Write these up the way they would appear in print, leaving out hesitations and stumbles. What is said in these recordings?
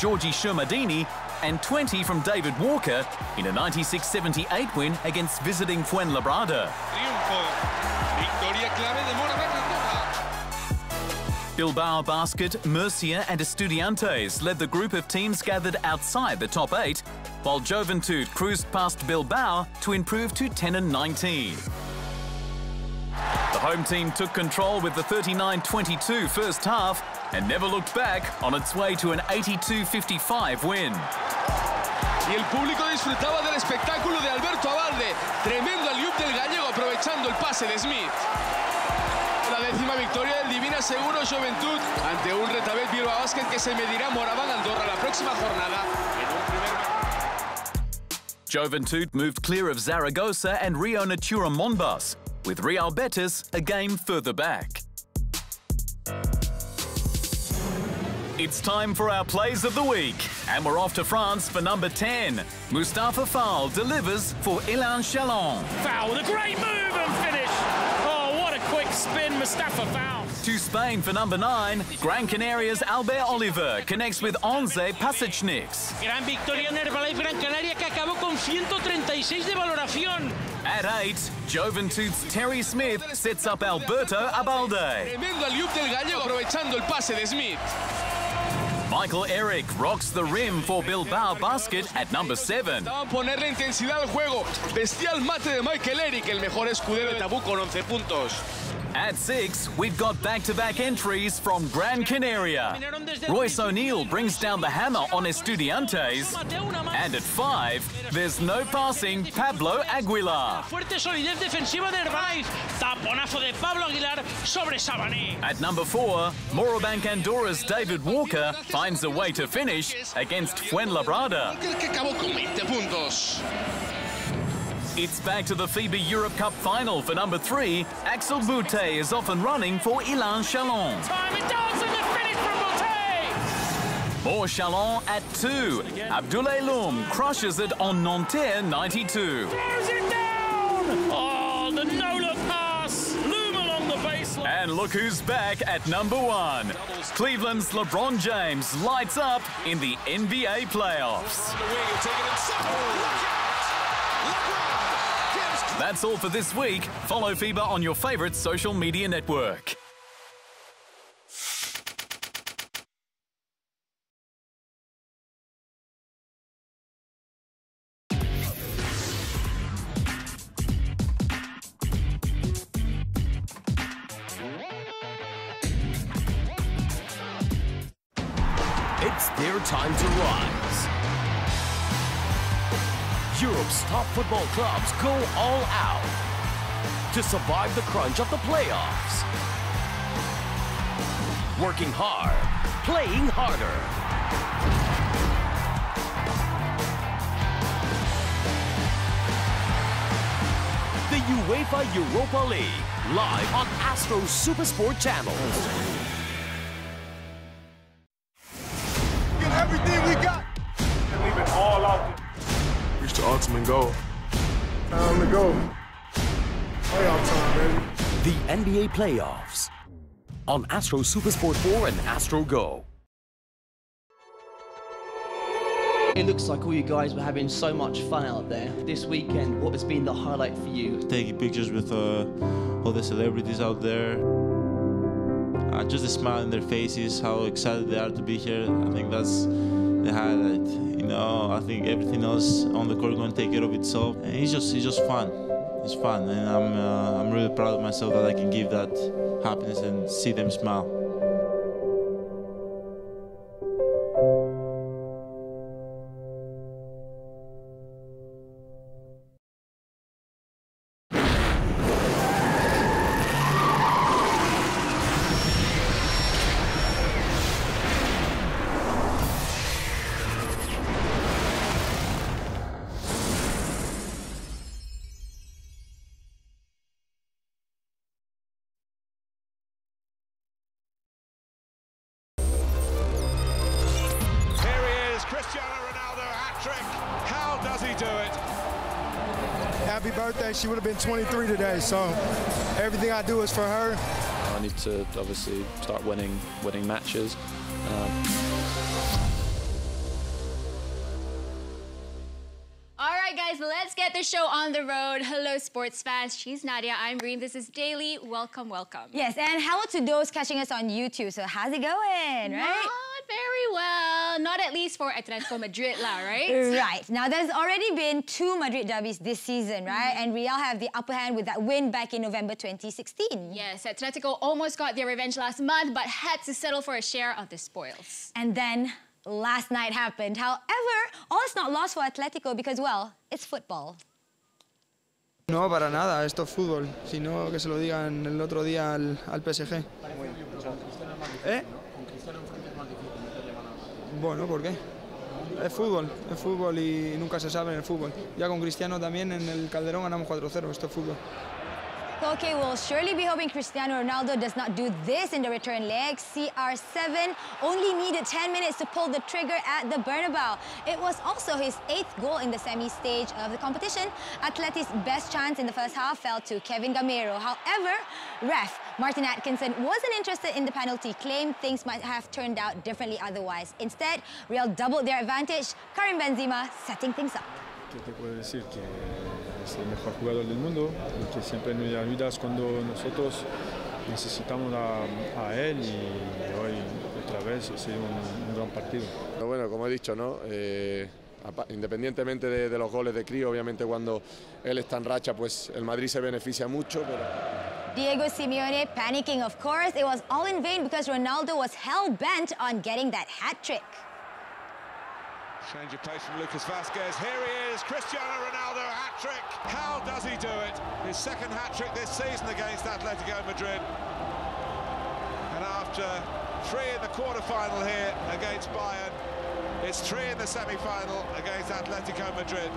Georgi Shermadini and 20 from David Walker in a 96-78 win against visiting Fuenlabrada. Bilbao Basket, Murcia and Estudiantes led the group of teams gathered outside the top 8, while Juventud cruised past Bilbao to improve to 10-19. The home team took control with the 39-22 first half and never looked back on its way to an 82-55 win. Y el público disfrutaba del espectáculo de Alberto Abalde. Tremendo alley-oop del gallego aprovechando el pase de Smith. La 10ª victoria del Divina Seguro Juventud ante un Retabet Bilbao Basket que se medirá Moraván Andorra la próxima jornada. Juventud moved clear of Zaragoza and Rio Natura Monbus, with Real Betis a game further back. It's time for our plays of the week, and we're off to France for number 10. Mustafa Fall delivers for Ilan Chalon. Fall with a great move and finish. Oh, what a quick spin, Mustafa Fall. To Spain for number 9, Gran Canaria's Albert Oliver connects with Onze Pasechniks. Gran victoria en Herbalife Gran Canaria que acabó con 136 de valoración. At 8, Juventud's Terry Smith sets up Alberto Abalde. Tremendo alley-oop del gallego aprovechando el pase de Smith. Michael Eric rocks the rim for Bilbao Basket at number 7. Ponerle intensidad al juego. Bestial mate de Michael Eric, el mejor escudero de Tabú con 11 puntos. At 6, we've got back-to-back entries from Gran Canaria. Royce O'Neill brings down the hammer on Estudiantes. And at 5, there's no passing Pablo Aguilar. Fuerte solidez defensiva de Herbalife. Taponazo de Pablo Aguilar sobre Sabané. At number 4, Morabank Andorra's David Walker finds a way to finish against Fuenlabrada. Que acabó con 20 puntos. It's back to the FIBA Europe Cup final for number 3. Axel Boutte is off and running for Ilan Chalon. Time it does, and the finish from Boutte. More Chalon at 2. Abdoulaye Loum crushes it on Nanterre 92. Throws it down. Oh, the no-look pass. Loum along the baseline. And look who's back at number 1. Cleveland's LeBron James lights up in the NBA playoffs. That's all for this week. Follow FIBA on your favorite social media network. It's their time to rise. Europe's top football clubs go all out to survive the crunch of the playoffs. Working hard, playing harder. The UEFA Europa League, live on Astro Supersport channels. Get everything we got and leave it all out. Reach the ultimate goal. Time to go. Playoff time, baby. The NBA playoffs on Astro Supersport 4 and Astro Go. It looks like all you guys were having so much fun out there. This weekend, what has been the highlight for you? Taking pictures with all the celebrities out there. Just the smile in their faces, how excited they are to be here. I think that's the highlight. You know, I think everything else on the court is going to take care of itself. And it's just fun. It's fun, and I'm really proud of myself that I can give that happiness and see them smile. Happy birthday. She would have been 23 today, so everything I do is for her. I need to obviously start winning matches. guys, let's get the show on the road. Hello, sports fans. She's Nadia, I'm Reem. This is Daily. Welcome, welcome. Yes, and hello to those catching us on YouTube. So how's it going, right? Not very well. Not at least for Atletico Madrid, right? Right. Now, there's already been 2 Madrid derbies this season, right? And Real have the upper hand with that win back in November 2016. Yes, Atletico almost got their revenge last month, but had to settle for a share of the spoils. And then last night happened. However, all is not lost for Atletico because, well, it's football. No, para nada, esto es fútbol. Si no, que se lo digan el otro día al PSG. ¿Eh? Bueno, ¿por qué? Es fútbol y nunca se sabe en el fútbol. Ya con Cristiano también en el Calderón ganamos 4-0, esto es fútbol. Okay, we'll surely be hoping Cristiano Ronaldo does not do this in the return leg. CR7 only needed 10 minutes to pull the trigger at the Bernabeu. It was also his 8th goal in the semi-stage of the competition. Atleti's best chance in the first half fell to Kevin Gamero. However, ref Martin Atkinson wasn't interested in the penalty, claimed things might have turned out differently otherwise. Instead, Real doubled their advantage, Karim Benzema setting things up. ¿Qué te puedo decir? Que es el mejor jugador del mundo y que siempre nos ayudas cuando nosotros necesitamos a él, y hoy otra vez ha sido un gran partido. Pero bueno, como he dicho, ¿no? Independientemente de los goles de Crio, obviamente cuando él está en racha, pues el Madrid se beneficia mucho, pero... Diego Simeone panicking, of course. It was all in vain because Ronaldo was hell-bent on getting that hat-trick. Change of pace from Lucas Vazquez. Here he is, Cristiano Ronaldo, hat-trick. How does he do it? His second hat-trick this season against Atletico Madrid. And after 3 in the quarter-final here against Bayern, it's 3 in the semi-final against Atletico Madrid,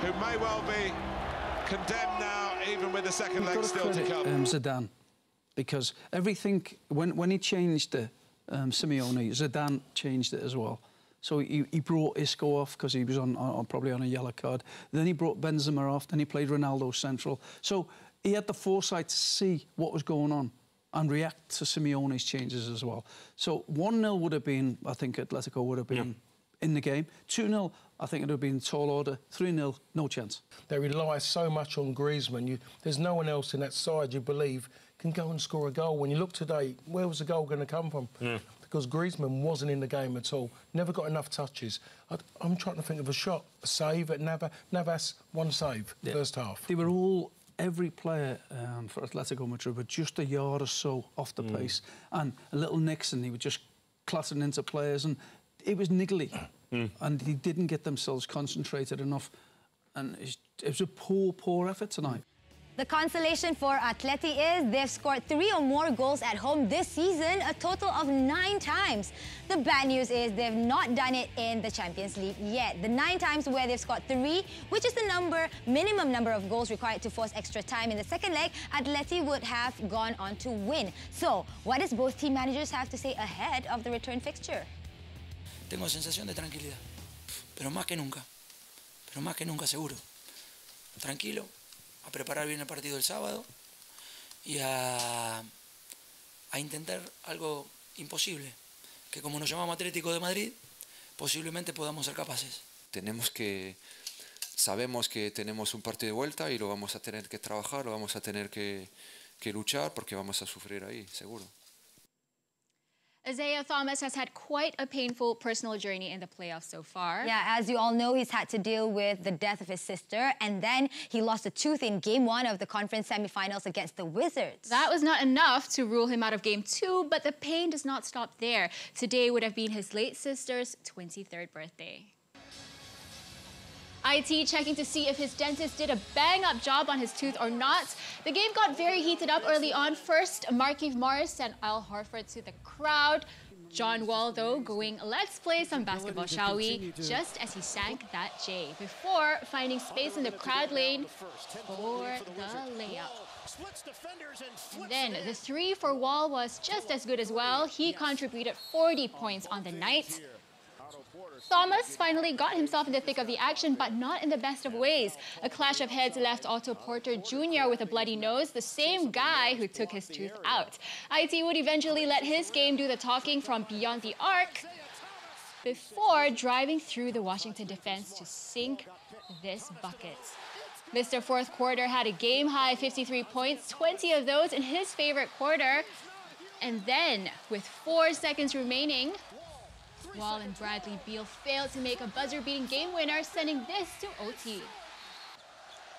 who may well be condemned now, even with the second leg still to come. Zidane, because everything, when he changed it, Simeone, Zidane changed it as well. So he brought Isco off because he was probably on a yellow card. Then he brought Benzema off. Then he played Ronaldo central. So he had the foresight to see what was going on and react to Simeone's changes as well. So 1-0 would have been, I think, Atletico would have been in the game. 2-0, I think it would have been tall order. 3-0, no chance. They rely so much on Griezmann. There's no one else in that side you believe can go and score a goal. When you look today, where was the goal going to come from? Because Griezmann wasn't in the game at all. Never got enough touches. I'm trying to think of a shot, a save at Navas, 1 save, first half. They were all, every player for Atletico Madrid were just a yard or so off the pace. And a little Nixon, he was just clattering into players, and it was niggly. And he didn't get themselves concentrated enough. And it was a poor effort tonight. The consolation for Atleti is they've scored 3 or more goals at home this season, a total of 9 times. The bad news is they've not done it in the Champions League yet. The 9 times where they've scored 3, which is the minimum number of goals required to force extra time in the second leg, Atleti would have gone on to win. So, what does both team managers have to say ahead of the return fixture? Tengo sensación de tranquilidad, pero más que nunca seguro. Tranquilo. A preparar bien el partido del sábado y a intentar algo imposible, que como nos llamamos Atlético de Madrid, posiblemente podamos ser capaces. Sabemos que tenemos un partido de vuelta y lo vamos a tener que trabajar, lo vamos a tener que luchar porque vamos a sufrir ahí, seguro. Isaiah Thomas has had quite a painful personal journey in the playoffs so far. Yeah, as you all know, he's had to deal with the death of his sister, and then he lost a tooth in Game 1 of the conference semi-finals against the Wizards. That was not enough to rule him out of Game 2, but the pain does not stop there. Today would have been his late sister's 23rd birthday. IT checking to see if his dentist did a bang-up job on his tooth or not. The game got very heated up early on. First, Markieff Morris sent Al Horford to the crowd. John Wall, though, going, let's play some basketball, shall we? Just as he sank that J, before finding space in the crowd lane for the layup. And then the 3 for Wall was just as good as well. He contributed 40 points on the night. Thomas finally got himself in the thick of the action, but not in the best of ways. A clash of heads left Otto Porter Jr. with a bloody nose, the same guy who took his tooth out. IT would eventually let his game do the talking from beyond the arc. before driving through the Washington defense to sink this bucket. Mr. Fourth Quarter had a game-high 53 points, 20 of those in his favorite quarter. And then, with 4 seconds remaining, Wall and Bradley Beal failed to make a buzzer-beating game winner, sending this to OT.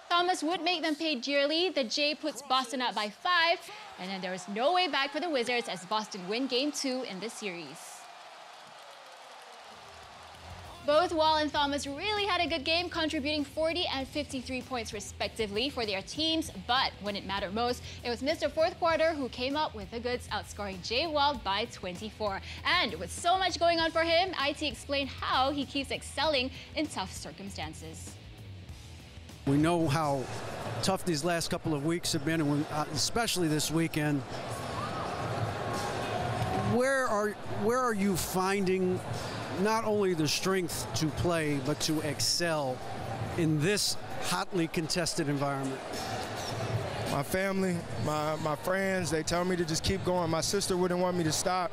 Thomas would make them pay dearly. The J puts Boston up by 5, and then there was no way back for the Wizards as Boston win Game 2 in this series. Both Wall and Thomas really had a good game, contributing 40 and 53 points respectively for their teams, but when it mattered most, it was Mr. Fourth Quarter who came up with the goods, outscoring Jay Wall by 24. And with so much going on for him, IT explained how he keeps excelling in tough circumstances. We know how tough these last couple of weeks have been, and especially this weekend. Where are you finding not only the strength to play, but to excel in this hotly contested environment? My family, my friends, they tell me to just keep going. My sister wouldn't want me to stop.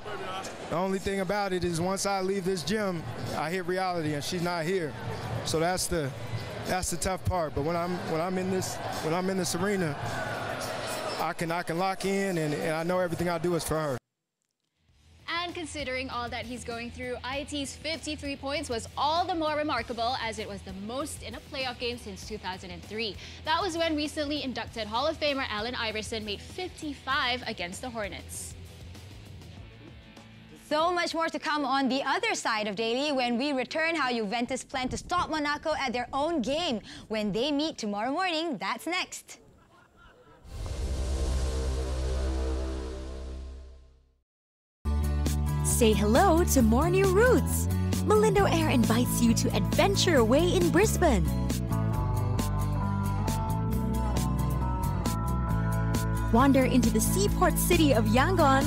The only thing about it is once I leave this gym, I hit reality and she's not here. So that's the tough part. But when I'm in this arena, I can lock in and I know everything I do is for her. And considering all that he's going through, IT's 53 points was all the more remarkable as it was the most in a playoff game since 2003. That was when recently inducted Hall of Famer Allen Iverson made 55 against the Hornets. So much more to come on the other side of Daily when we return. How Juventus plan to stop Monaco at their own game when they meet tomorrow morning. That's next. Say hello to more new routes. Malindo Air invites you to adventure away in Brisbane. Wander into the seaport city of Yangon.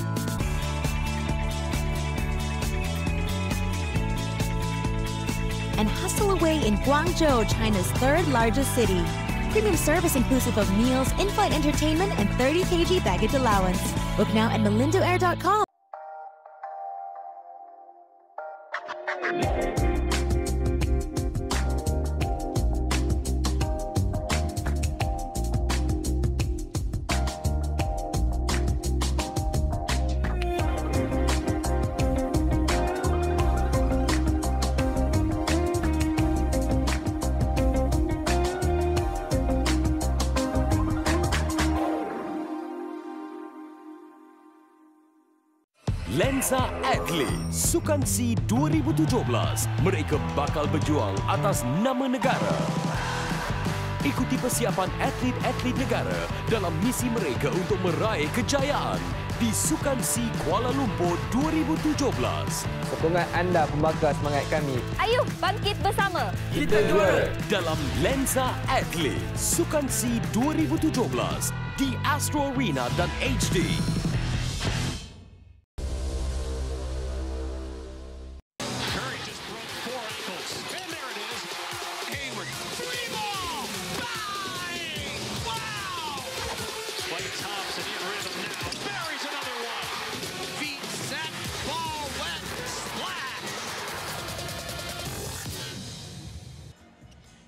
And hustle away in Guangzhou, China's third largest city. Premium service inclusive of meals, in-flight entertainment, and 30 kg baggage allowance. Book now at malindoair.com. Lensa Atleti Sukan C 2017. Mereka bakal berjuang atas nama negara. Ikuti persiapan atlet-atlet negara dalam misi mereka untuk meraih kejayaan di Sukan C Kuala Lumpur 2017. Sokongan anda pembakar semangat kami. Ayuh bangkit bersama. Kita juara dalam Lensa Atleti Sukan C 2017 di Astro Arena dan HD.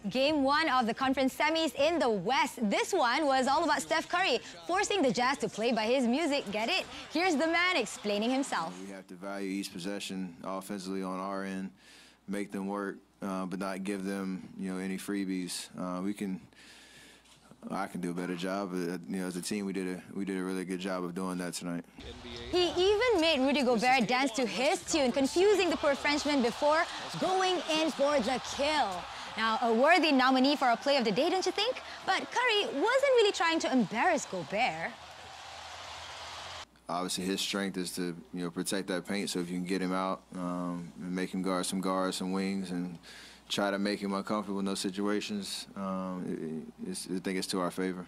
Game 1 of the conference semis in the West. This one was all about Steph Curry, forcing the Jazz to play by his music. Get it? Here's the man explaining himself. We have to value each possession offensively on our end, make them work, but not give them, any freebies. I can do a better job, but as a team, we did a really good job of doing that tonight. He even made Rudy Gobert dance to his tune, confusing the poor Frenchman before going in for the kill. Now, a worthy nominee for a play of the day, don't you think? But Curry wasn't really trying to embarrass Gobert. Obviously, his strength is to protect that paint. So if you can get him out and make him guard some wings, and try to make him uncomfortable in those situations, I think it's to our favor.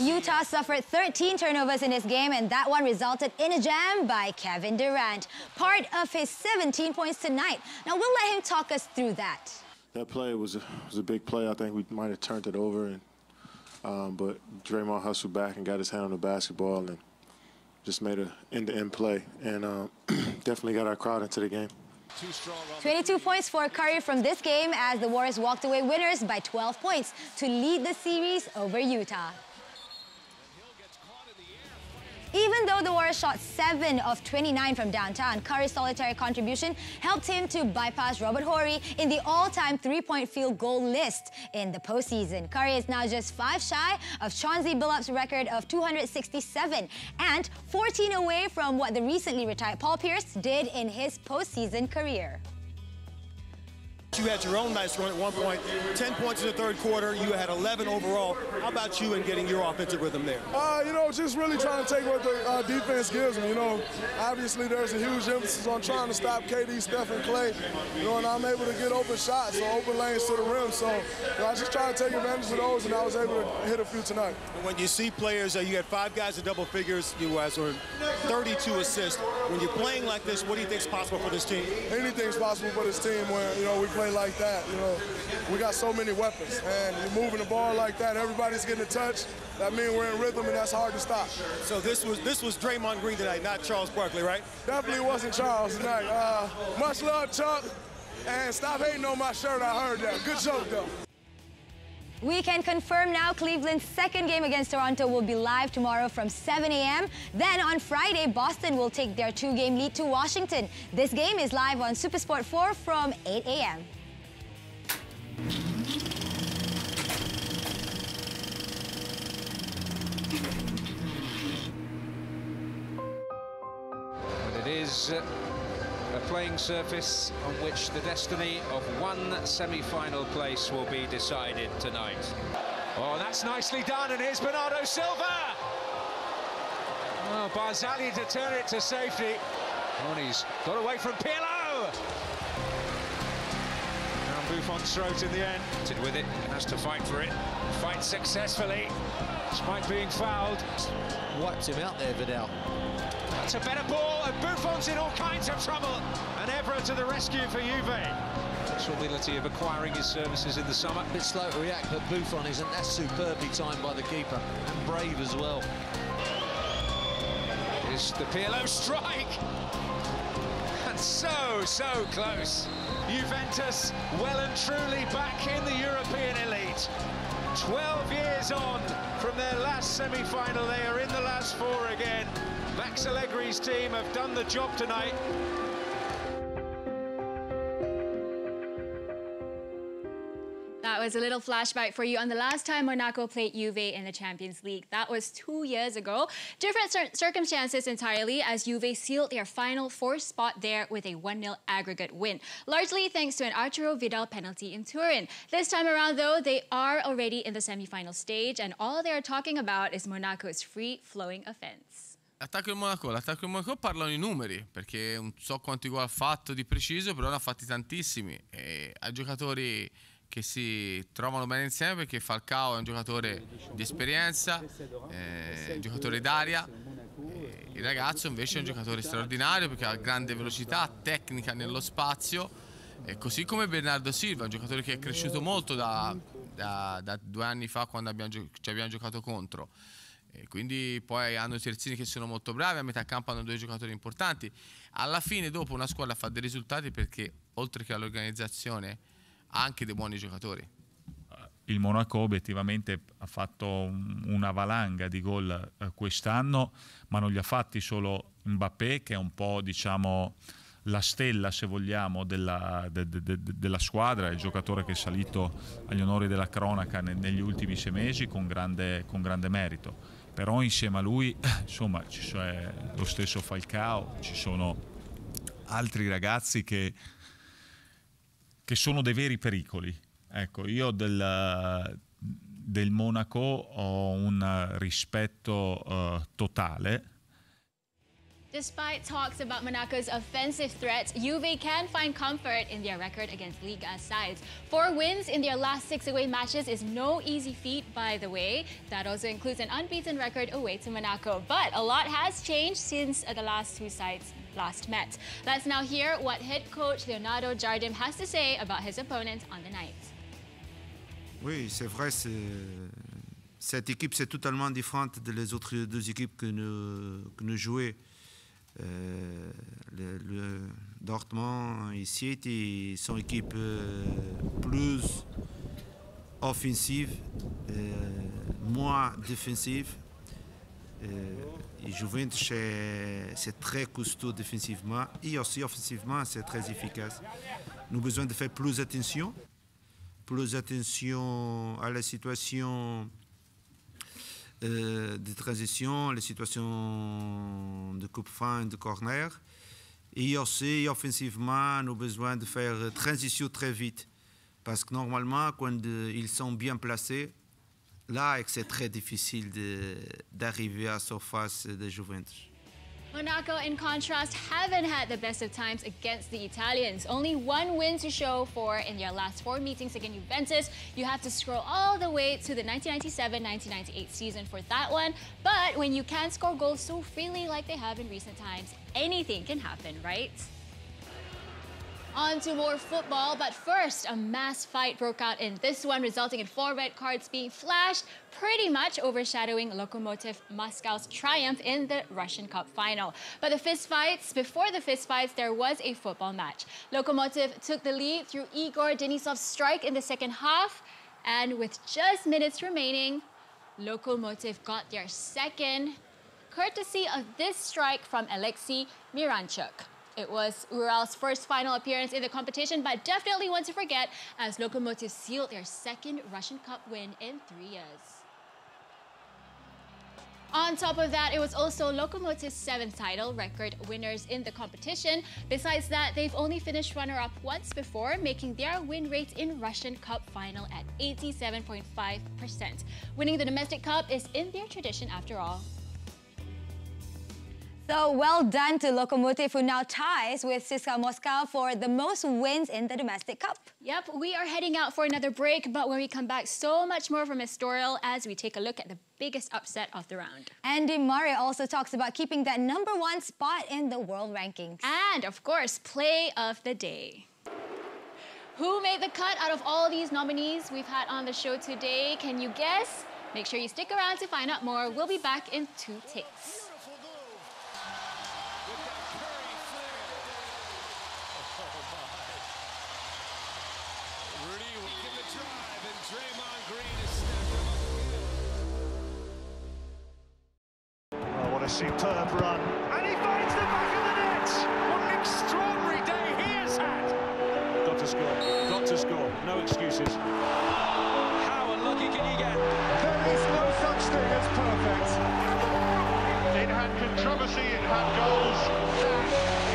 Utah suffered 13 turnovers in this game, and that one resulted in a jam by Kevin Durant, part of his 17 points tonight. Now, we'll let him talk us through that. That play was a big play. I think we might have turned it over, but Draymond hustled back and got his hand on the basketball and just made an end-to-end play, and definitely got our crowd into the game. 22 points for Curry from this game as the Warriors walked away winners by 12 points to lead the series over Utah. Even though the Warriors shot 7 of 29 from downtown, Curry's solitary contribution helped him to bypass Robert Horry in the all-time three-point field goal list in the postseason. Curry is now just 5 shy of Chauncey Billup's record of 267 and 14 away from what the recently retired Paul Pierce did in his postseason career. You had your own nice run at one point, 10 points in the third quarter. You had 11 overall. How about you in getting your offensive rhythm there? You know, just really trying to take what the defense gives me. You know, obviously there's a huge emphasis on trying to stop KD, Steph, and Clay. You know, and I'm able to get open shots or open lanes to the rim. So, you know, I just try to take advantage of those, and I was able to hit a few tonight. And when you see players, you had 5 guys in double figures. You guys were 32 assists. When you're playing like this, what do you think is possible for this team? Anything's possible for this team when, you know, we play like that. You know, we got so many weapons, and you're moving the ball like that, everybody's getting a touch. That means we're in rhythm, and that's hard to stop. So this was Draymond Green tonight, not Charles Barkley, right? Definitely wasn't Charles tonight. Much love, Chuck, and stop hating on my shirt. I heard that. Good joke, though. We can confirm now Cleveland's second game against Toronto will be live tomorrow from 7 a.m. Then on Friday, Boston will take their 2-game lead to Washington. This game is live on SuperSport 4 from 8 a.m. But it is a playing surface on which the destiny of one semi-final place will be decided tonight. Oh, that's nicely done, and here's Bernardo Silva! Oh, Barzagli to turn it to safety. Oh, and he's got away from Pirlo! Now Buffon's throat in the end. With it, has to fight for it. Fights successfully, despite being fouled. Wiped him out there, Vidal. That's a better ball, and Buffon's in all kinds of trouble. And Evra to the rescue for Juve. Possibility of acquiring his services in the summer. A bit slow to react, but Buffon isn't. That's superbly timed by the keeper, and brave as well. Is the Pirlo strike. And so close. Juventus well and truly back in the European elite. 12 years on from their last semi-final, they are in the last 4 again. Max Allegri's team have done the job tonight. That was a little flashback for you on the last time Monaco played Juve in the Champions League. That was 2 years ago. Different circumstances entirely, as Juve sealed their final 4th spot there with a 1-0 aggregate win, largely thanks to an Arturo Vidal penalty in Turin. This time around, though, they are already in the semi-final stage, and all they are talking about is Monaco's free-flowing offense. L'attacco del Monaco parlano i numeri, perché non so quanti gol ha fatto di preciso, però ne ha fatti tantissimi. E ha giocatori che si trovano bene insieme, perché Falcao è un giocatore di esperienza, un giocatore d'aria. Il ragazzo invece è un giocatore straordinario perché ha grande velocità, tecnica nello spazio, così come Bernardo Silva, un giocatore che è cresciuto molto da 2 anni fa, quando ci abbiamo giocato contro. E quindi poi hanno i terzini che sono molto bravi, a metà campo hanno 2 giocatori importanti. Alla fine, dopo, una squadra fa dei risultati perché oltre che all'organizzazione ha anche dei buoni giocatori. Il Monaco obiettivamente ha fatto una valanga di gol quest'anno, ma non li ha fatti solo Mbappé, che è un po', diciamo, la stella, se vogliamo, della squadra, il giocatore che è salito agli onori della cronaca negli ultimi 6 mesi con grande merito. Però insieme a lui, insomma, c'è lo stesso Falcao, ci sono altri ragazzi che sono dei veri pericoli. Ecco, io del Monaco ho un rispetto totale. Despite talks about Monaco's offensive threats, Juve can find comfort in their record against Ligue 1 sides. 4 wins in their last 6 away matches is no easy feat, by the way. That also includes an unbeaten record away to Monaco. But a lot has changed since the last 2 sides last met. Let's now hear what head coach Leonardo Jardim has to say about his opponent on the night. Oui, c'est vrai, cette équipe c'est totalement différente des autres 2 équipes que nous jouons Le Dortmund et City sont équipes plus offensives, moins défensives. Et Juventus, c'est très costaud défensivement et aussi offensivement, c'est très efficace. Nous avons besoin de faire plus attention à la situation de transition, les situations de coupe-fin, de corner. Et aussi, offensivement, nous avons besoin de faire transition très vite. Parce que normalement, quand ils sont bien placés, là, c'est très difficile d'arriver à la surface de Juventus. Monaco, in contrast, haven't had the best of times against the Italians. Only one win to show for in their last 4 meetings against Juventus. You have to scroll all the way to the 1997-1998 season for that one. But when you can score goals so freely like they have in recent times, anything can happen, right? On to more football, but first, a mass fight broke out in this one, resulting in 4 red cards being flashed, pretty much overshadowing Lokomotiv Moscow's triumph in the Russian Cup final. But before the fistfights, there was a football match. Lokomotiv took the lead through Igor Denisov's strike in the second half, and with just minutes remaining, Lokomotiv got their second, courtesy of this strike from Alexei Miranchuk. It was Ural's first final appearance in the competition, but definitely one to forget as Lokomotiv sealed their second Russian Cup win in 3 years. On top of that, it was also Lokomotiv's 7th title, record winners in the competition. Besides that, they've only finished runner-up once before, making their win rate in Russian Cup final at 87.5%. Winning the domestic cup is in their tradition after all. So well done to Lokomotiv, who now ties with CSKA Moscow for the most wins in the domestic cup. Yep, we are heading out for another break, but when we come back, so much more from Estoril as we take a look at the biggest upset of the round. Andy Murray also talks about keeping that #1 spot in the world rankings. And, of course, play of the day. Who made the cut out of all these nominees we've had on the show today? Can you guess? Make sure you stick around to find out more. We'll be back in 2 ticks. What a superb run. And he finds the back of the net! What an extraordinary day he has had! Got to score, got to score, no excuses. How unlucky can you get? There is no such thing as perfect. It had controversy, it had goals. That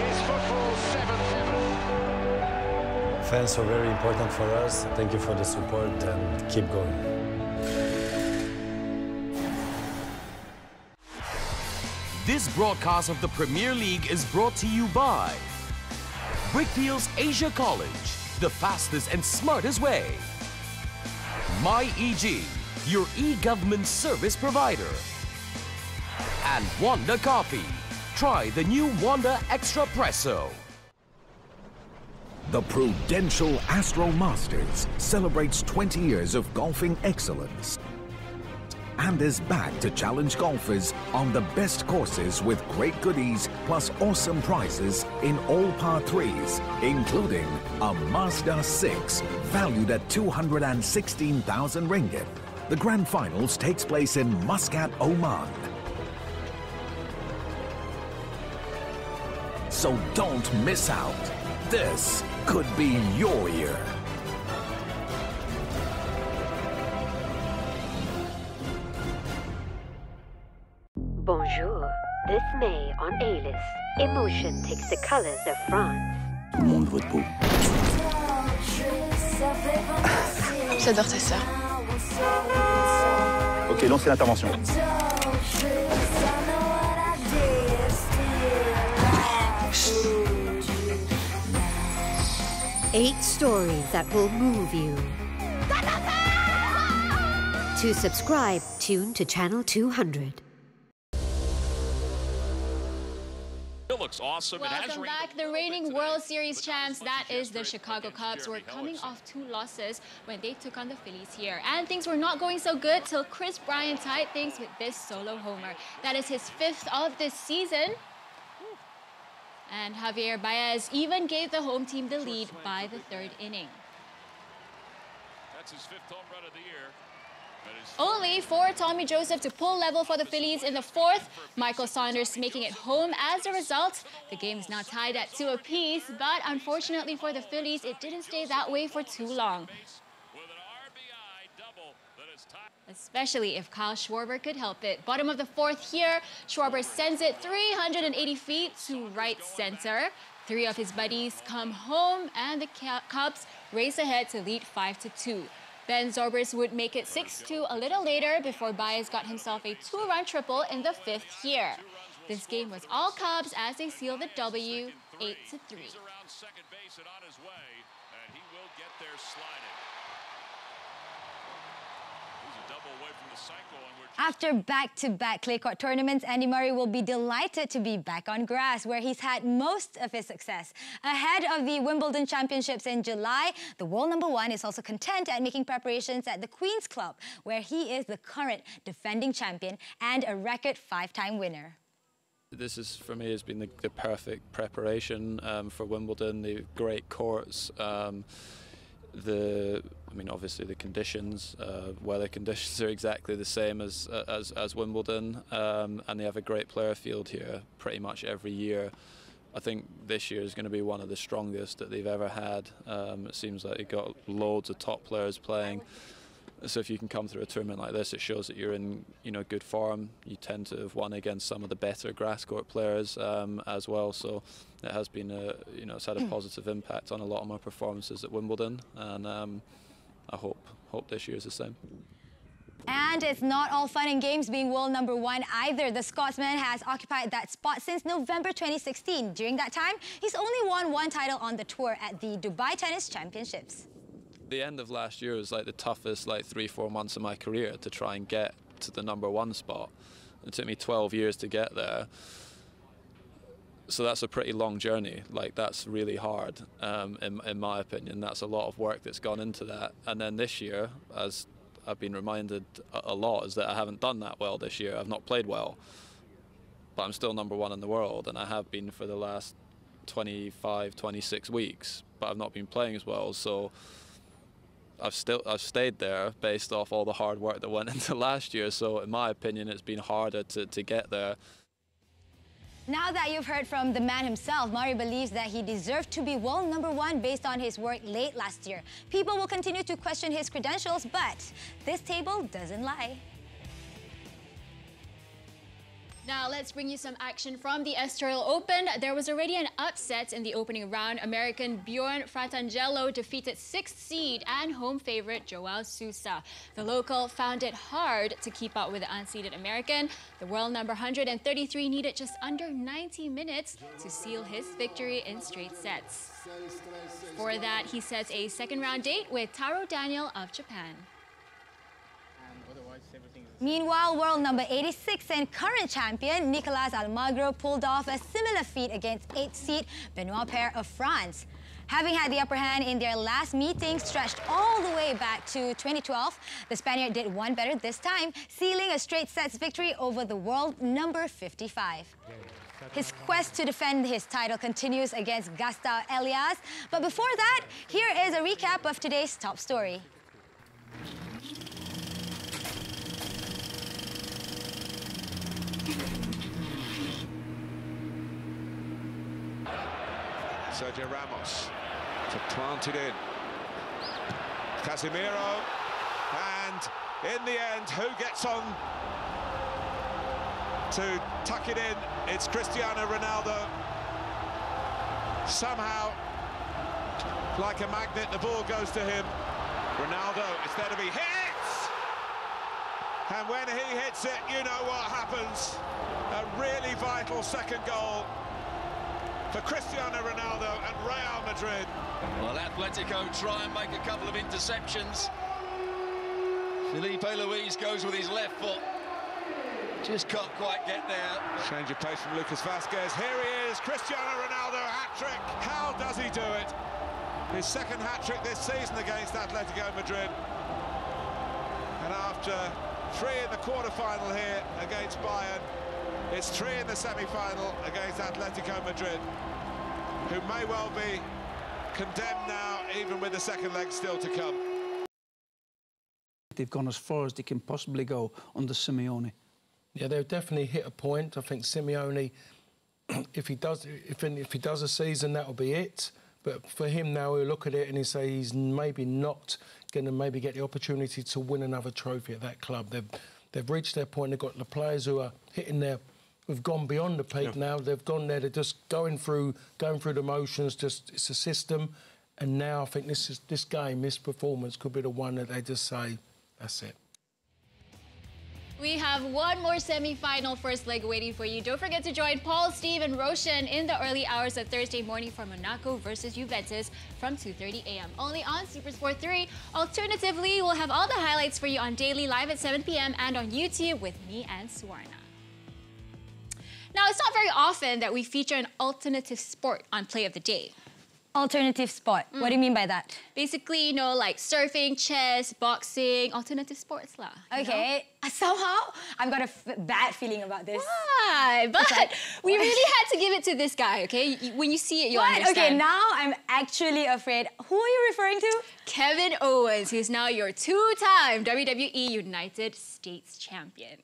is football's 7th heaven. Fans are very important for us. Thank you for the support and keep going. This broadcast of the Premier League is brought to you by Brickfields Asia College, the fastest and smartest way. MyEG, your e-government service provider. And Wanda Coffee. Try the new Wanda Extra Presso. The Prudential Astro Masters celebrates 20 years of golfing excellence and is back to challenge golfers on the best courses with great goodies plus awesome prizes in all par 3s, including a Mazda 6 valued at 216,000 ringgit. The grand finals takes place in Muscat, Oman. So don't miss out. This could be your year. Bonjour. This May on A-List, emotion takes the colors of France. Tout le monde vote pour. J'adore ta sœur. Ok, lancez l'intervention. Eight stories that will move you. To subscribe, tune to Channel 200. It looks awesome. Welcome back. The reigning World Series champs, that is the Chicago Cubs, were coming off 2 losses when they took on the Phillies here. And things were not going so good till Chris Bryant tied things with this solo homer. That is his 5th of this season. And Javier Baez even gave the home team the lead by the third inning. That's his 5th home run of the year. Only for Tommy Joseph to pull level for the Phillies in the 4th. Michael Saunders making it home as a result. The game is now tied at 2 apiece, but unfortunately for the Phillies, it didn't stay that way for too long. Especially if Kyle Schwarber could help it. Bottom of the 4th here, Schwarber sends it 380 feet to right center. 3 of his buddies come home, and the Cubs race ahead to lead 5-2. Ben Zobrist would make it 6-2 a little later before Baez got himself a 2-run triple in the 5th here. This game was all Cubs as they seal the W 8-3. After back-to-back clay court tournaments, Andy Murray will be delighted to be back on grass, where he's had most of his success. Ahead of the Wimbledon Championships in July, the world #1 is also content at making preparations at the Queen's Club, where he is the current defending champion and a record 5-time winner. This is, for me, has been the perfect preparation for Wimbledon. The great courts. Obviously the conditions, weather conditions are exactly the same as Wimbledon, and they have a great player field here pretty much every year. I think this year is going to be one of the strongest that they've ever had. It seems like they've got loads of top players playing. So if you can come through a tournament like this, it shows that you're in good form. You tend to have won against some of the better grass court players as well. So it has been it's had a positive impact on a lot of my performances at Wimbledon, and I hope this year is the same. And it's not all fun and games being world #1 either. The Scotsman has occupied that spot since November 2016. During that time, he's only won 1 title on the tour at the Dubai Tennis Championships. The end of last year was like the toughest 3-4 months of my career to try and get to the #1 spot. It took me 12 years to get there. So that's a pretty long journey. That's really hard, in my opinion. That's a lot of work that's gone into that. And then this year, as I've been reminded a lot, is that I haven't done that well this year. I've not played well, but I'm still #1 in the world, and I have been for the last 25, 26 weeks, but I've not been playing as well. So I've stayed there based off all the hard work that went into last year. So in my opinion, it's been harder to get there. Now that you've heard from the man himself, Murray believes that he deserved to be world #1 based on his work late last year. People will continue to question his credentials, but this table doesn't lie. Now let's bring you some action from the Astro Open. There was already an upset in the opening round. American Bjorn Fratangelo defeated 6th seed and home favorite Joao Sousa. The local found it hard to keep up with the unseeded American. The world number 133 needed just under 90 minutes to seal his victory in straight sets. For that, he sets a 2nd round date with Taro Daniel of Japan. Meanwhile, world number 86 and current champion Nicolas Almagro pulled off a similar feat against 8th seed Benoit Paire of France. Having had the upper hand in their last meeting stretched all the way back to 2012, the Spaniard did one better this time, sealing a straight sets victory over the world number 55. His quest to defend his title continues against Gustave Elias. But before that, here is a recap of today's top story. Sergio Ramos to plant it in. Casemiro, and in the end, who gets on to tuck it in? It's Cristiano Ronaldo. Somehow, like a magnet, the ball goes to him. Ronaldo, it's there to be hit! And when he hits it, you know what happens. A really vital second goal for Cristiano Ronaldo and Real Madrid. Well, Atletico try and make a couple of interceptions. Felipe Luis goes with his left foot. Just can't quite get there. Change of pace from Lucas Vazquez. Here he is, Cristiano Ronaldo, hat-trick. How does he do it? His 2nd hat-trick this season against Atletico Madrid. And after 3 in the quarter-final here against Bayern, it's 3 in the semi-final against Atletico Madrid. who may well be condemned now, even with the second leg still to come. They've gone as far as they can possibly go under Simeone. Yeah, they've definitely hit a point. I think Simeone, if he does a season, that'll be it. But for him now, he'll look at it and he'll say he's maybe not going to maybe get the opportunity to win another trophy at that club. They've reached their point. They've got the players who are hitting their... We've gone beyond the peak now. They've gone there. They're just going through the motions. Just it's a system, and now I think this performance could be the one that they just say, that's it. We have one more semi-final first leg waiting for you. Don't forget to join Paul, Steve, and Roshan in the early hours of Thursday morning for Monaco versus Juventus from 2:30 a.m. only on SuperSport 3. Alternatively, we'll have all the highlights for you on Daily Live at 7 p.m. and on YouTube with me and Swarna. Now, it's not very often that we feature an alternative sport on Play of the Day. Alternative sport? What do you mean by that? Basically, you know, like surfing, chess, boxing, alternative sports lah. Okay. Somehow, I've got a bad feeling about this. Why? But we really had to give it to this guy, okay? When you see it, you'll understand. Okay, now I'm actually afraid. Who are you referring to? Kevin Owens, who's now your two-time WWE United States champion.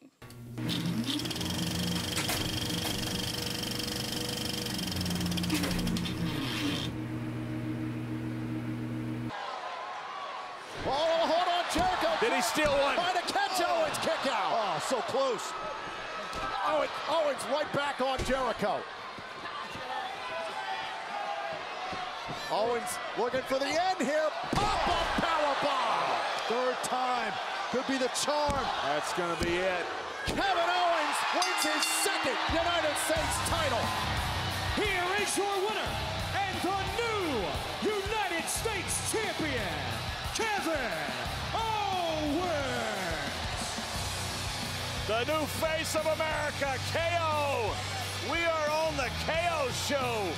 Oh, hold on, Jericho. Did he steal one? Trying to catch Owens, kick out. Oh, so close. Owens right back on Jericho. Owens looking for the end here. Pop-up powerbomb. Third time. Could be the charm. That's going to be it. Kevin Owens wins his second United States title. Here is your winner and the new United States champion, Kevin Owens. The new face of America, KO. We are on the KO show.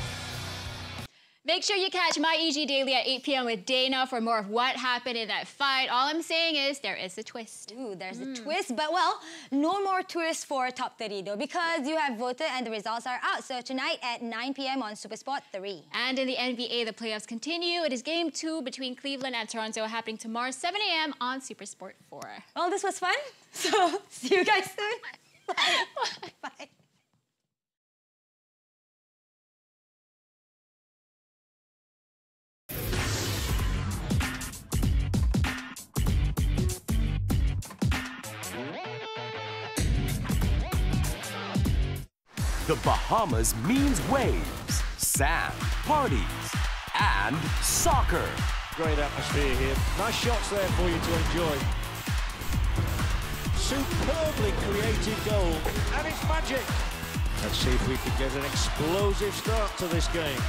Make sure you catch My EG Daily at 8 p.m. with Dana for more of what happened in that fight. All I'm saying is there is a twist. Ooh, there's a twist. But, well, no more twist for Top 30, though, because you have voted and the results are out. So tonight at 9 p.m. on SuperSport 3. And in the NBA, the playoffs continue. It is Game 2 between Cleveland and Toronto happening tomorrow, 7 a.m. on SuperSport 4. Well, this was fun. So, see you guys soon. Bye. Bye. The Bahamas means waves, sand, parties, and soccer. Great atmosphere here. Nice shots there for you to enjoy. Superbly created goal. And it's magic. Let's see if we can get an explosive start to this game.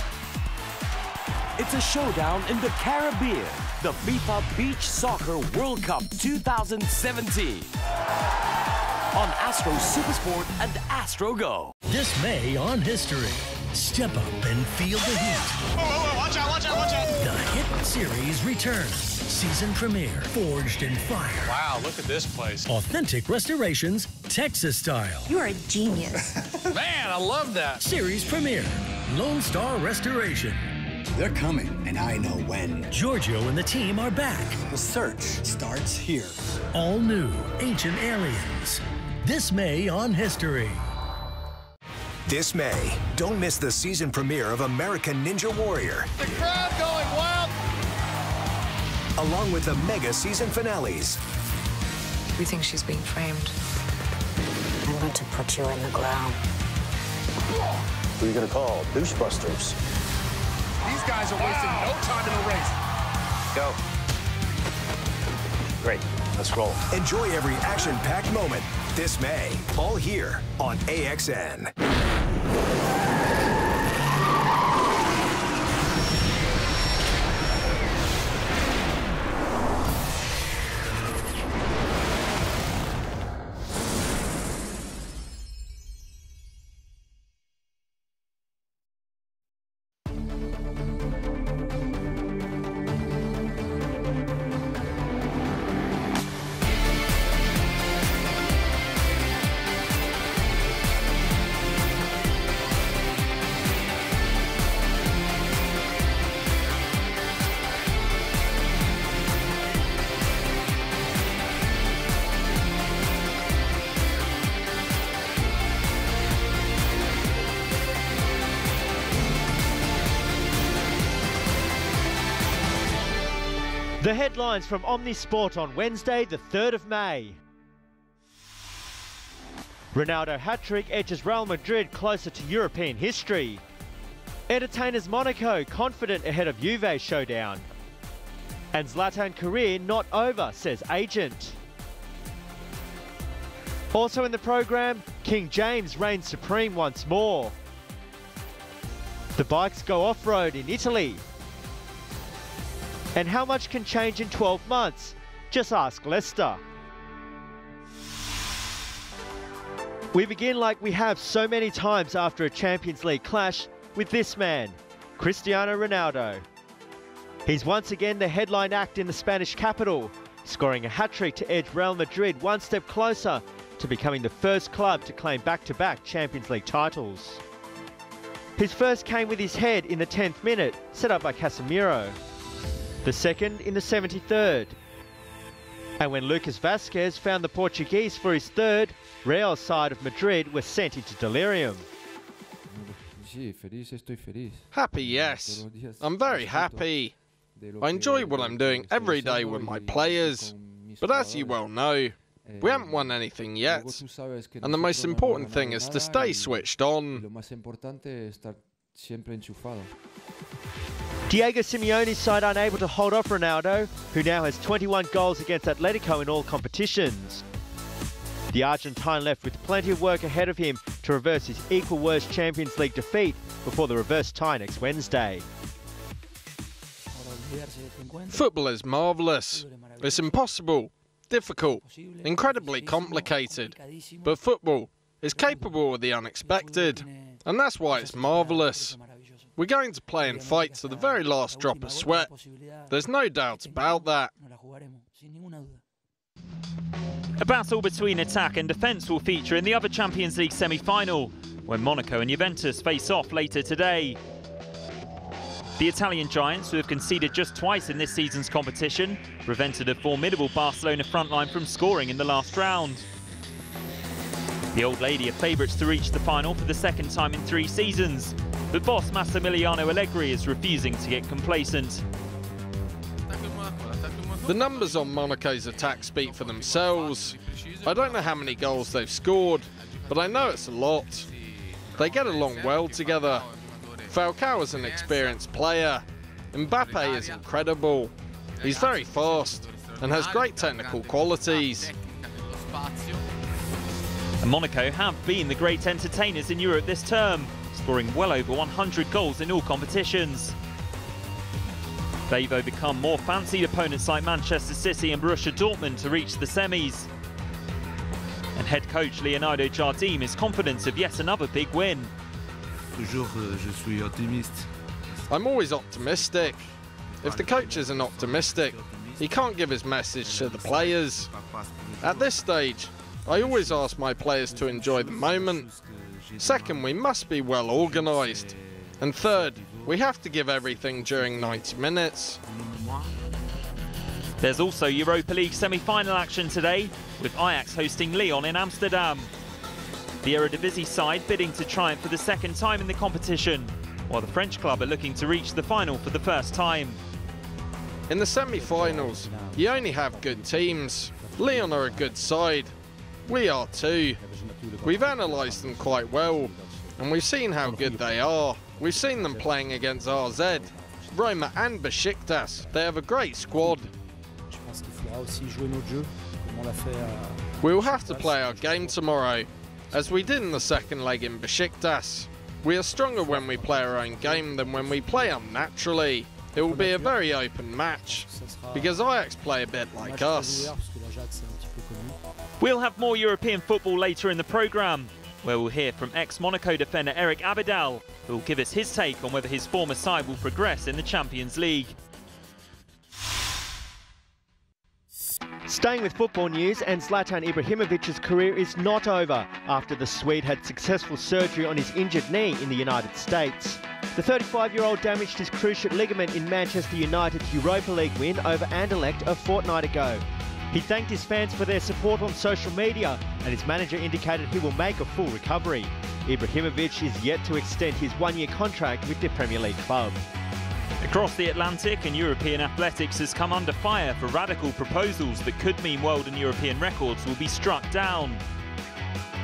It's a showdown in the Caribbean. The FIFA Beach Soccer World Cup 2017. On Astro Supersport and Astro Go. This May on History, step up and feel the heat. Oh, watch out, watch out, watch out. The hit series returns. Season premiere, Forged in Fire. Wow, look at this place. Authentic restorations, Texas style. You are a genius. Man, I love that. Series premiere, Lone Star Restoration. They're coming, and I know when. Giorgio and the team are back. The search starts here. All new Ancient Aliens. This May on History. This May, don't miss the season premiere of American Ninja Warrior. The crowd going wild. Along with the mega season finales. We think she's being framed. I'm going to put you in the ground. Who are you going to call? Douchebusters. These guys are wasting no time in the race. Go. Great. Let's roll. Enjoy every action-packed moment this May, all here on AXN. The headlines from Omnisport on Wednesday, the 3rd of May. Ronaldo hat-trick edges Real Madrid closer to European history. Entertainers Monaco confident ahead of Juve showdown. And Zlatan career not over, says agent. Also in the program, King James reigns supreme once more. The bikes go off-road in Italy. And how much can change in 12 months? Just ask Leicester. We begin like we have so many times after a Champions League clash with this man, Cristiano Ronaldo. He's once again the headline act in the Spanish capital, scoring a hat-trick to edge Real Madrid one step closer to becoming the first club to claim back-to-back Champions League titles. His first came with his head in the 10th minute, set up by Casemiro. The second in the 73rd. And when Lucas Vazquez found the Portuguese for his third, Real's side of Madrid was sent into delirium. Happy, yes. I'm very happy. I enjoy what I'm doing every day with my players. But as you well know, we haven't won anything yet. And the most important thing is to stay switched on. Diego Simeone's side unable to hold off Ronaldo, who now has 21 goals against Atletico in all competitions. The Argentine left with plenty of work ahead of him to reverse his equal worst Champions League defeat before the reverse tie next Wednesday. Football is marvellous. It's impossible, difficult, incredibly complicated. But football is capable of the unexpected, and that's why it's marvellous. We're going to play and fight to the very last drop of sweat. There's no doubt about that. A battle between attack and defence will feature in the other Champions League semi-final, when Monaco and Juventus face off later today. The Italian giants, who have conceded just twice in this season's competition, prevented a formidable Barcelona frontline from scoring in the last round. The Old Lady are favourites to reach the final for the second time in 3 seasons, but boss Massimiliano Allegri is refusing to get complacent. The numbers on Monaco's attack speak for themselves. I don't know how many goals they've scored, but I know it's a lot. They get along well together. Falcao is an experienced player. Mbappe is incredible. He's very fast and has great technical qualities. And Monaco have been the great entertainers in Europe this term, scoring well over 100 goals in all competitions. They've overcome more fancied opponents like Manchester City and Borussia Dortmund to reach the semis. And head coach Leonardo Jardim is confident of yet another big win. I'm always optimistic. If the coach isn't optimistic, he can't give his message to the players. At this stage, I always ask my players to enjoy the moment. Second, we must be well organised. And third, we have to give everything during 90 minutes. There's also Europa League semi-final action today, with Ajax hosting Lyon in Amsterdam. The Eredivisie side bidding to triumph for the second time in the competition, while the French club are looking to reach the final for the first time. In the semi-finals, you only have good teams. Lyon are a good side. We are too. We've analysed them quite well, and we've seen how good they are. We've seen them playing against RZ, Roma and Besiktas. They have a great squad. We'll have to play our game tomorrow, as we did in the second leg in Besiktas. We are stronger when we play our own game than when we play unnaturally. It will be a very open match, because Ajax play a bit like us. We'll have more European football later in the programme, where we'll hear from ex-Monaco defender Eric Abidal, who will give us his take on whether his former side will progress in the Champions League. Staying with football news, and Zlatan Ibrahimovic's career is not over after the Swede had successful surgery on his injured knee in the United States. The 35-year-old damaged his cruciate ligament in Manchester United's Europa League win over Anderlecht a fortnight ago. He thanked his fans for their support on social media, and his manager indicated he will make a full recovery. Ibrahimovic is yet to extend his one-year contract with the Premier League club. Across the Atlantic, and European athletics has come under fire for radical proposals that could mean world and European records will be struck down.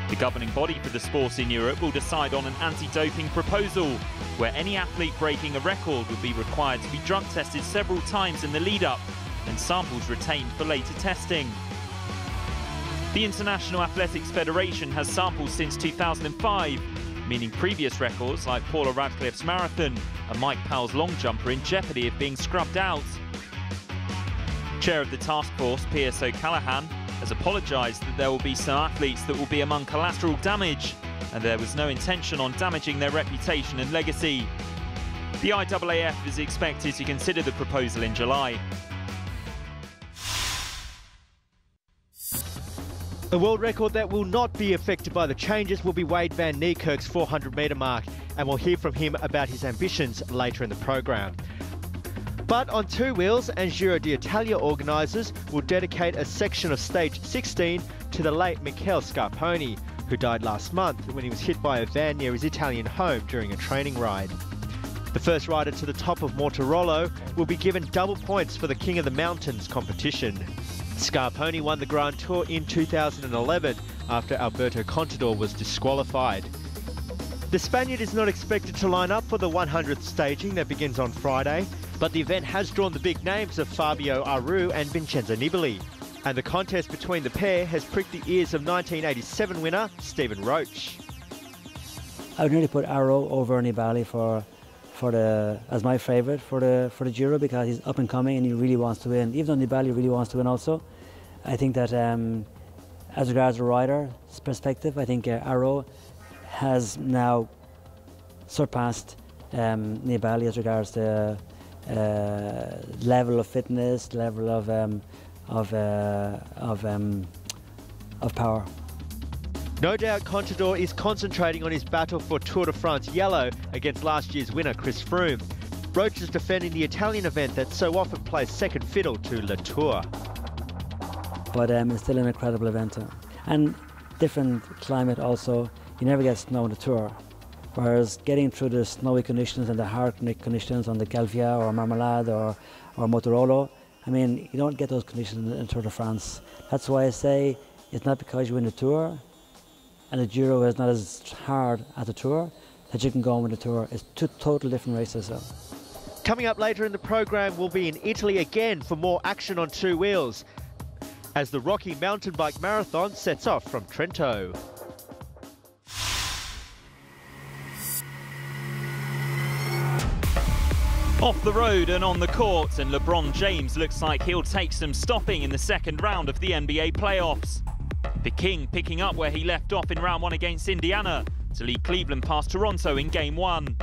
The governing body for the sport in Europe will decide on an anti-doping proposal, where any athlete breaking a record would be required to be drug tested several times in the lead-up and samples retained for later testing. The International Athletics Federation has samples since 2005, meaning previous records like Paula Radcliffe's marathon and Mike Powell's long jumper in jeopardy of being scrubbed out. Chair of the task force, Piers O'Callaghan, has apologised that there will be some athletes that will be among collateral damage, and there was no intention on damaging their reputation and legacy. The IAAF is expected to consider the proposal in July. A world record that will not be affected by the changes will be Wade van Niekerk's 400-metre mark, and we'll hear from him about his ambitions later in the programme. But on two wheels, and Giro d'Italia organisers will dedicate a section of stage 16 to the late Michele Scarponi, who died last month when he was hit by a van near his Italian home during a training ride. The first rider to the top of Mortirolo will be given double points for the King of the Mountains competition. Scarponi won the Grand Tour in 2011 after Alberto Contador was disqualified. The Spaniard is not expected to line up for the 100th staging that begins on Friday, but the event has drawn the big names of Fabio Aru and Vincenzo Nibali. And the contest between the pair has pricked the ears of 1987 winner Stephen Roach. I would really put Aru over Nibali as my favourite for the Giro, because he's up and coming and he really wants to win. Even though Nibali really wants to win also, I think that as regards the rider's perspective, I think Aru has now surpassed Nibali as regards the level of fitness, level of power. No doubt Contador is concentrating on his battle for Tour de France yellow against last year's winner Chris Froome. Roach is defending the Italian event that so often plays second fiddle to Le Tour. But it's still an incredible event. And different climate also. You never get snow on the Tour. Whereas getting through the snowy conditions and the hard conditions on the Calvia or Marmelade or Mortirolo, I mean, you don't get those conditions in Tour de France. That's why I say it's not because you win the Tour and the Giro is not as hard as the Tour that you can go on with the Tour. It's two totally different races. So. Coming up later in the programme, we'll be in Italy again for more action on two wheels as the Rocky Mountain Bike Marathon sets off from Trento. Off the road and on the court, and LeBron James looks like he'll take some stopping in the second round of the NBA playoffs. The King picking up where he left off in round one against Indiana to lead Cleveland past Toronto in game one.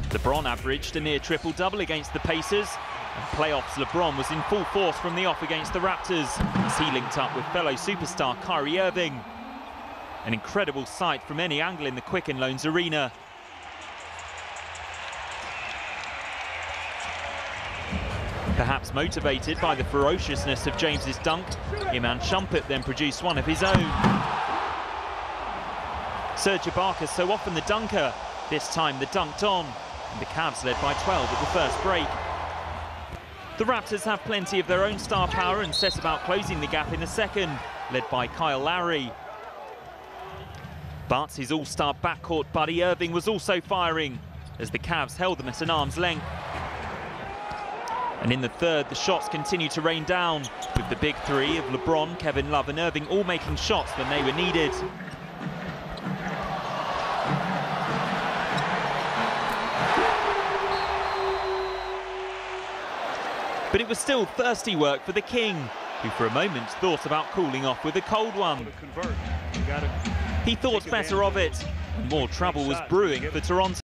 LeBron averaged a near triple-double against the Pacers, and playoffs LeBron was in full force from the off against the Raptors as he linked up with fellow superstar Kyrie Irving. An incredible sight from any angle in the Quicken Loans Arena. Perhaps motivated by the ferociousness of James's dunk, Iman Shumpert then produced one of his own. Serge Ibaka so often the dunker, this time the dunked on, and the Cavs led by 12 at the first break. The Raptors have plenty of their own star power and set about closing the gap in the second, led by Kyle Lowry. But his all-star backcourt buddy Irving was also firing, as the Cavs held them at an arm's length. And in the third, the shots continued to rain down, with the big three of LeBron, Kevin Love and Irving all making shots when they were needed. But it was still thirsty work for the King, who for a moment thought about cooling off with a cold one. He thought better of it, and more trouble was brewing for Toronto.